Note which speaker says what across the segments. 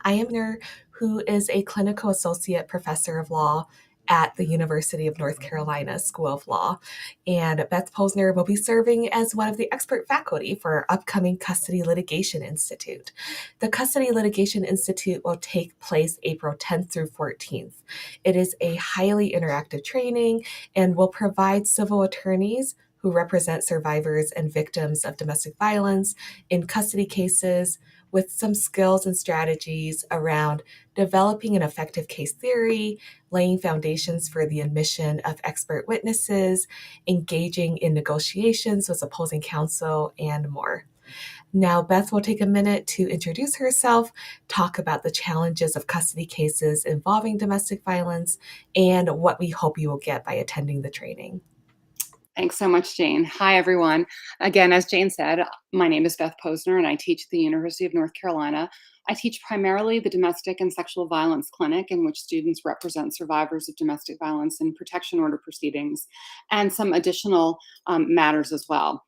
Speaker 1: I am Ner, who is a clinical associate professor of law at the University of North Carolina School of Law. And Beth Posner will be serving as one of the expert faculty for our upcoming Custody Litigation Institute. The Custody Litigation Institute will take place April 10th through 14th. It is a highly interactive training and will provide civil attorneys who represent survivors and victims of domestic violence in custody cases with some skills and strategies around developing an effective case theory, laying foundations for the admission of expert witnesses, engaging in negotiations with opposing counsel, and more. Now, Beth will take a minute to introduce herself, talk about the challenges of custody cases involving domestic violence, and what we hope you will get by attending the training.
Speaker 2: Thanks so much, Jane. Hi, everyone. Again, as Jane said, my name is Beth Posner, and I teach at the University of North Carolina. I teach primarily the Domestic and Sexual Violence Clinic, in which students represent survivors of domestic violence and protection order proceedings, and some additional matters as well.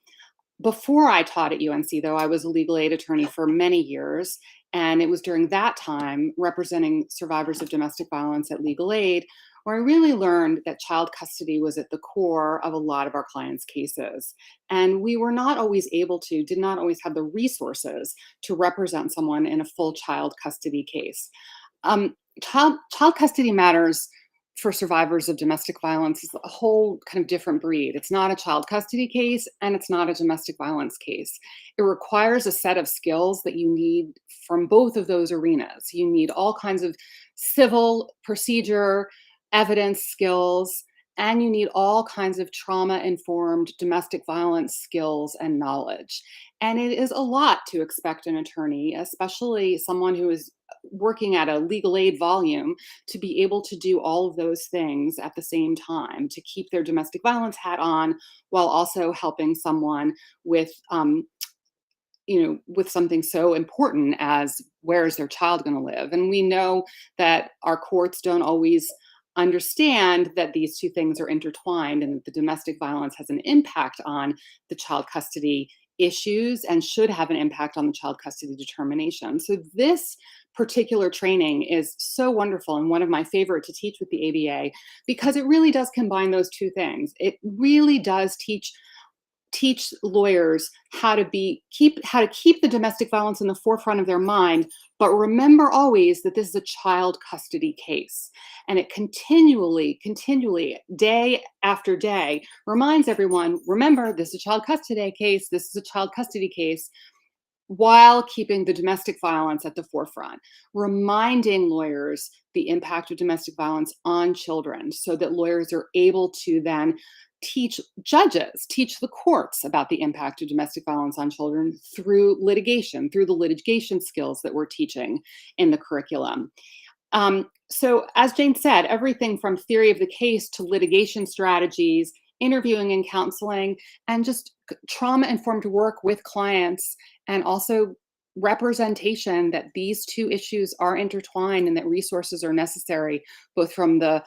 Speaker 2: Before I taught at UNC, though, I was a legal aid attorney for many years, and it was during that time, representing survivors of domestic violence at legal aid, where I really learned that child custody was at the core of a lot of our clients' cases. And we were not always able to, did not always have the resources to represent someone in a full child custody case. Child custody matters for survivors of domestic violence is a whole kind of different breed. It's not a child custody case, and it's not a domestic violence case. It requires a set of skills that you need from both of those arenas. You need all kinds of civil procedure, evidence skills, and you need all kinds of trauma-informed domestic violence skills and knowledge. And it is a lot to expect an attorney, especially someone who is working at a legal aid volume, to be able to do all of those things at the same time, to keep their domestic violence hat on while also helping someone with with something so important as where is their child going to live. And we know that our courts don't always understand that these two things are intertwined and that the domestic violence has an impact on the child custody issues and should have an impact on the child custody determination. So this particular training is so wonderful and one of my favorite to teach with the ABA because it really does combine those two things. It really does teach lawyers how to keep the domestic violence in the forefront of their mind, but remember always that this is a child custody case. And it continually, day after day, reminds everyone, remember, this is a child custody case, this is a child custody case, while keeping the domestic violence at the forefront, reminding lawyers the impact of domestic violence on children so that lawyers are able to then teach judges, teach the courts about the impact of domestic violence on children through litigation, through the litigation skills that we're teaching in the curriculum. So as Jane said, everything from theory of the case to litigation strategies, interviewing and counseling, and just trauma-informed work with clients, and also representation that these two issues are intertwined and that resources are necessary, both from the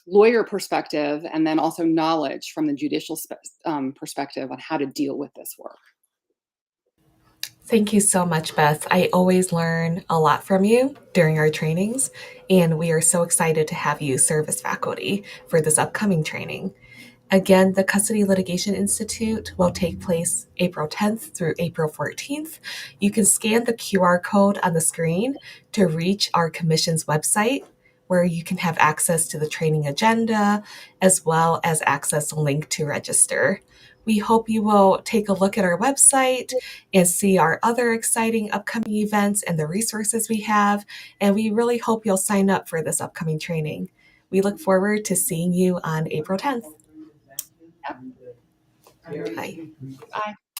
Speaker 2: lawyer perspective and then also knowledge from the judicial perspective on how to deal with this work.
Speaker 1: Thank you so much, Beth. I always learn a lot from you during our trainings, and we are so excited to have you serve as faculty for this upcoming training. Again, the Custody Litigation Institute will take place April 10th through April 14th. You can scan the QR code on the screen to reach our commission's website, where you can have access to the training agenda, as well as access a link to register. We hope you will take a look at our website and see our other exciting upcoming events and the resources we have, and we really hope you'll sign up for this upcoming training. We look forward to seeing you on April 10th.
Speaker 2: Yep.
Speaker 1: Bye.
Speaker 2: Bye.